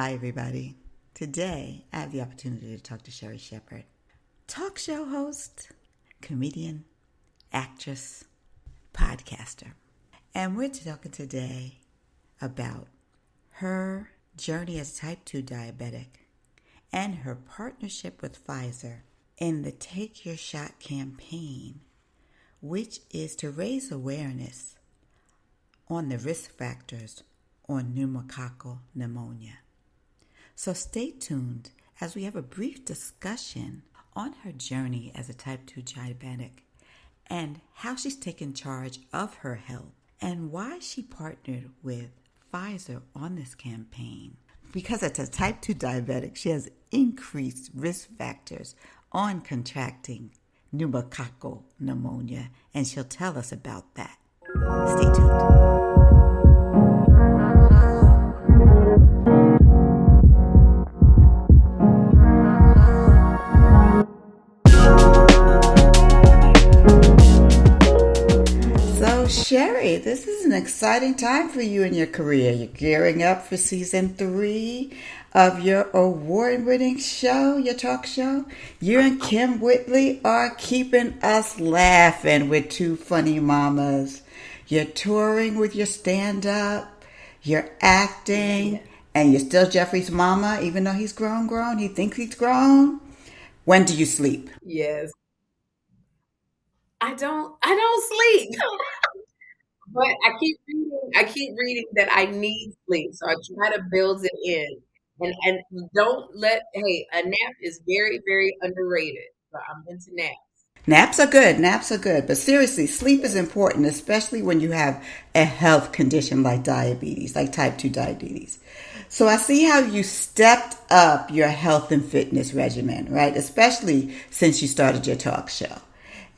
Hi, everybody. Today, I have the opportunity to talk to Sherri Shepherd, talk show host, comedian, actress, podcaster. And we're talking today about her journey as a type 2 diabetic and her partnership with Pfizer in the Take Your Shot campaign, which is to raise awareness on the risk factors on pneumococcal pneumonia. So stay tuned as we have a brief discussion on her journey as a type 2 diabetic and how she's taken charge of her health and why she partnered with Pfizer on this campaign. Because as a type 2 diabetic, she has increased risk factors on contracting pneumococcal pneumonia, and she'll tell us about that. Stay tuned. Sherri, this is an exciting time for you in your career. You're gearing up for season 3 of your award-winning show, your talk show. You and Kim Whitley are keeping us laughing with two funny mamas. You're touring with your stand-up, you're acting, and you're still Jeffrey's mama, even though he's grown. He thinks he's grown. When do you sleep? Yes. I don't sleep. But I keep reading that I need sleep. So I try to build it in. And don't let hey, a nap is very, very underrated. So I'm into naps. Naps are good. Naps are good. But seriously, sleep is important, especially when you have a health condition like diabetes, like type 2 diabetes. So I see how you stepped up your health and fitness regimen, right? Especially since you started your talk show.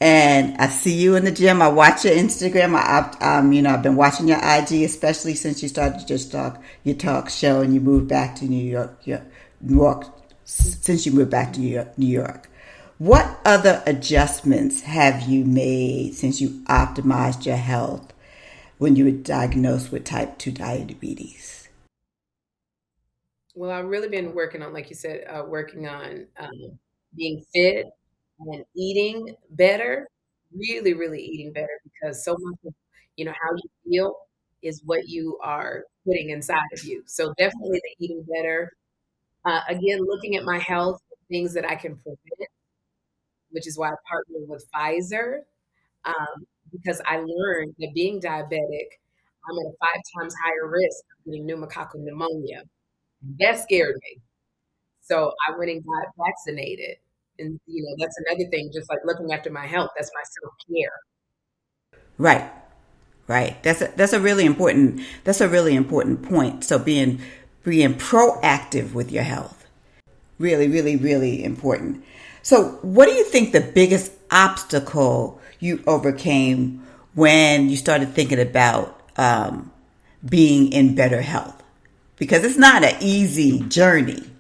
And I see you in the gym. I watch your Instagram. I've been watching your IG, especially since you started your talk show and you moved back to New York, since you moved back to New York. What other adjustments have you made since you optimized your health when you were diagnosed with type 2 diabetes? Well, I've really been working on, like you said, working on being fit and eating better, really, really eating better because so much of, how you feel is what you are putting inside of you. So definitely the eating better. Again, looking at my health, things that I can prevent, which is why I partnered with Pfizer, because I learned that being diabetic, I'm at a 5 times higher risk of getting pneumococcal pneumonia. That scared me. So I went and got vaccinated. And that's another thing, just like looking after my health, that's my self-care. Right, right. That's a really important point. So being proactive with your health, really, really, really important. So, what do you think the biggest obstacle you overcame when you started thinking about being in better health? Because it's not an easy journey.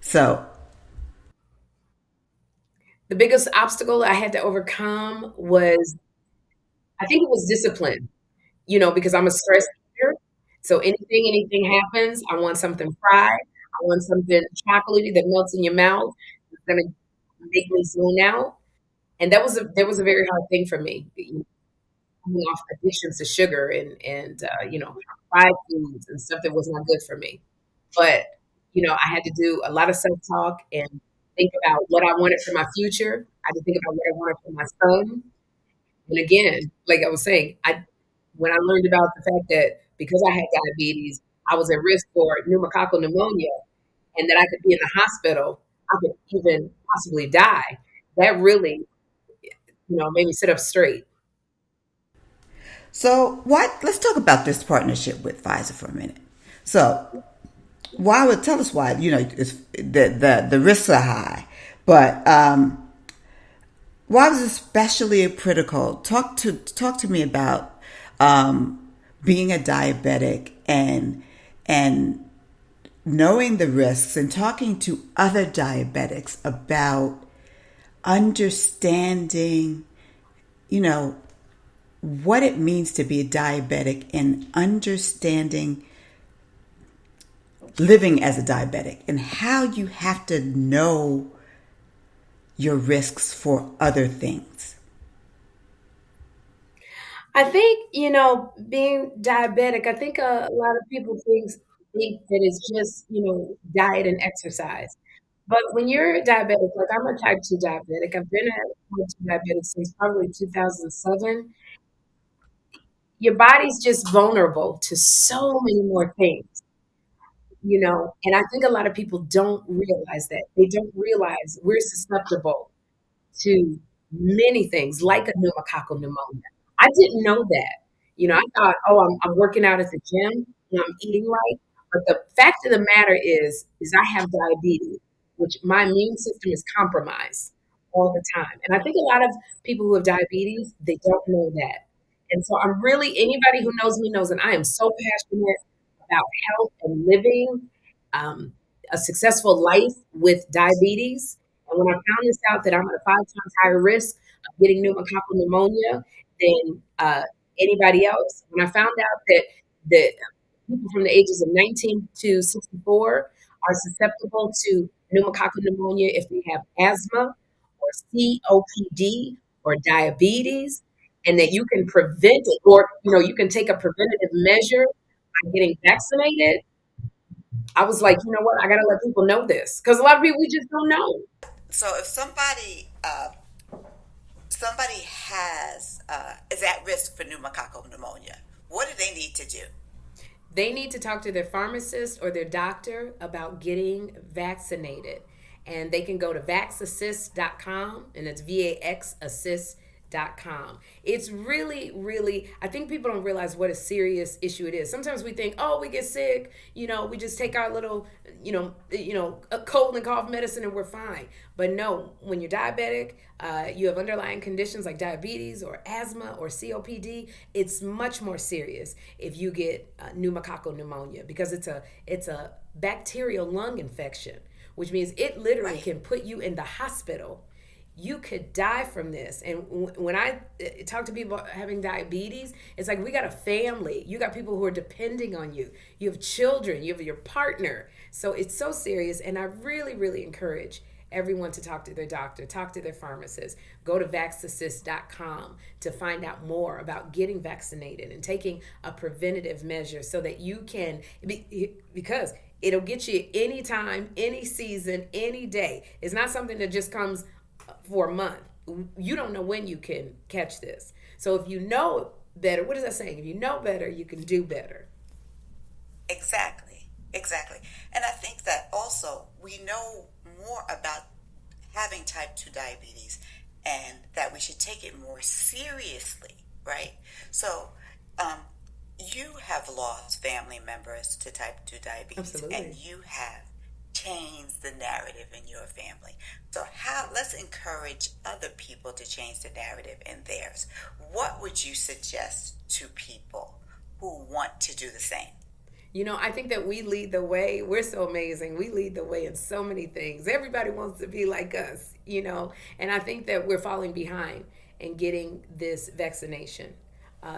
So, The biggest obstacle I had to overcome was, I think it was discipline, because I'm a stress eater. So anything happens, I want something fried. I want something chocolatey that melts in your mouth. It's gonna make me zone out. And that was a very hard thing for me, coming off addictions to sugar and fried foods and stuff that was not good for me. But I had to do a lot of self talk and think about what I wanted for my future. I had to think about what I wanted for my son. And again, like I was saying, I when I learned about the fact that because I had diabetes, I was at risk for pneumococcal pneumonia and that I could be in the hospital, I could even possibly die. That really, made me sit up straight. so what? Let's talk about this partnership with Pfizer for a minute. So, why would tell us why? It's, the risks are high, but why was it especially critical? Talk to me about being a diabetic and knowing the risks and talking to other diabetics about understanding, you know, what it means to be a diabetic and understanding living as a diabetic and how you have to know your risks for other things? I think, being diabetic, I think a lot of people think that it's just, diet and exercise. But when you're diabetic, like I'm a type 2 diabetic, I've been a type 2 diabetic since probably 2007. Your body's just vulnerable to so many more things, and I think a lot of people don't realize that. They don't realize we're susceptible to many things like a pneumococcal pneumonia. I didn't know that. I thought, oh, I'm working out at the gym and I'm eating right. But the fact of the matter is I have diabetes, which my immune system is compromised all the time. And I think a lot of people who have diabetes, they don't know that. And so I'm really, anybody who knows me knows that I am so passionate about health and living um, a successful life with diabetes. And when I found this out that I'm at a 5 times higher risk of getting pneumococcal pneumonia than anybody else, when I found out that the people from the ages of 19 to 64 are susceptible to pneumococcal pneumonia if they have asthma or COPD or diabetes, and that you can prevent it, or you can take a preventative measure by getting vaccinated. I was like, you know what? I got to let people know this because a lot of people we just don't know. So if somebody has is at risk for pneumococcal pneumonia, what do they need to do? They need to talk to their pharmacist or their doctor about getting vaccinated. And they can go to vaxassist.com, and it's VAXassist.com. It's really, really, I think people don't realize what a serious issue it is. Sometimes we think, oh, we get sick, we just take our little, a cold and cough medicine and we're fine. But no, when you're diabetic, you have underlying conditions like diabetes or asthma or COPD, it's much more serious if you get pneumococcal pneumonia because it's a bacterial lung infection, which means it literally Right. can put you in the hospital. You could die from this. And when I talk to people having diabetes, it's like we got a family. You got people who are depending on you. You have children. You have your partner. So it's so serious. And I really, really encourage everyone to talk to their doctor, talk to their pharmacist. Go to vaxassist.com to find out more about getting vaccinated and taking a preventative measure so that you can, because it'll get you anytime, any season, any day. It's not something that just comes for a month. You don't know when you can catch this. So if you know better, what is that saying? If you know better, you can do better. Exactly. Exactly. And I think that also we know more about having type 2 diabetes and that we should take it more seriously, right? So, um, you have lost family members to type 2 diabetes and Absolutely. you have changed the narrative in your family. So let's encourage other people to change the narrative in theirs. What would you suggest to people who want to do the same? I think that we lead the way. We're so amazing. We lead the way in so many things. Everybody wants to be like us. And I think that we're falling behind in getting this vaccination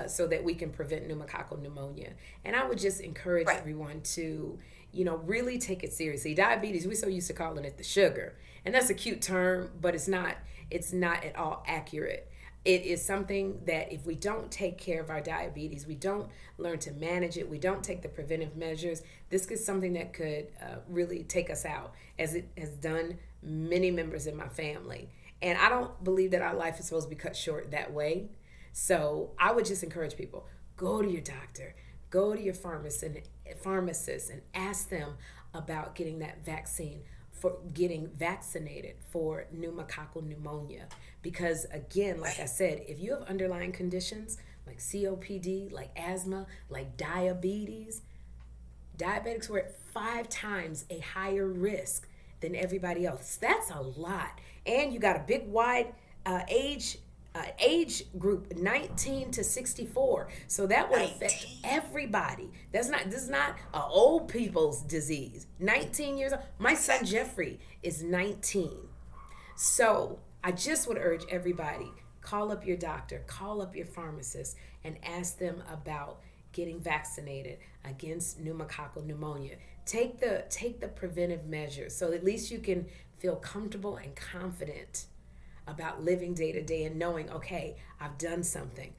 so that we can prevent pneumococcal pneumonia. And I would just encourage Right. everyone to, really take it seriously. Diabetes, we're so used to calling it the sugar. And that's a cute term, but it's not at all accurate. It is something that if we don't take care of our diabetes, we don't learn to manage it, we don't take the preventive measures, this is something that could really take us out, as it has done many members in my family. And I don't believe that our life is supposed to be cut short that way. So I would just encourage people, go to your doctor, go to your pharmacist and ask them about getting that vaccine, for getting vaccinated for pneumococcal pneumonia. Because again, like I said, if you have underlying conditions like COPD, like asthma, like diabetics were at 5 times a higher risk than everybody else. That's a lot. And you got a big wide age group, 19 to 64, so that would affect 19. everybody. This is not a old people's disease. 19 years old, my son Exactly. Jeffrey is 19. So I just would urge everybody, call up your doctor, call up your pharmacist, and ask them about getting vaccinated against pneumococcal pneumonia. take the preventive measures so at least you can feel comfortable and confident about living day to day and knowing, okay, I've done something.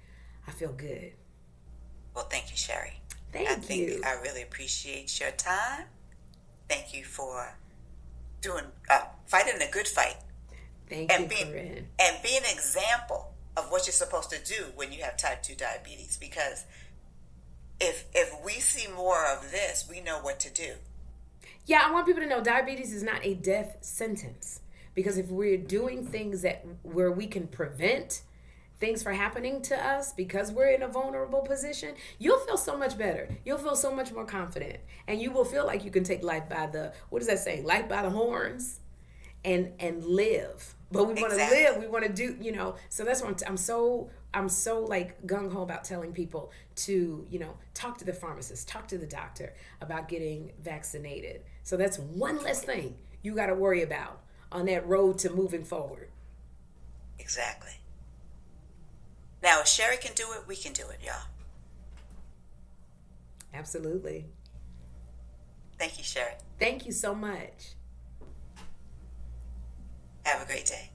I feel good. Well, thank you, Sherri. Thank you. I really appreciate your time. Thank you for doing fighting a good fight. Thank you, Corinne. And be an example of what you're supposed to do when you have type 2 diabetes, because if we see more of this, we know what to do. Yeah, I want people to know diabetes is not a death sentence, because if we're doing things where we can prevent things from happening to us because we're in a vulnerable position, you'll feel so much better. You'll feel so much more confident, and you will feel like you can take life by the, what does that say? Life by the horns, and live. But we want to live. We want to do, So that's why I'm so like gung ho about telling people to, talk to the pharmacist, talk to the doctor about getting vaccinated. So that's one less thing you got to worry about on that road to moving forward. Exactly. Now, if Sherri can do it, we can do it, y'all. Absolutely. Thank you, Sherri. Thank you so much. Have a great day.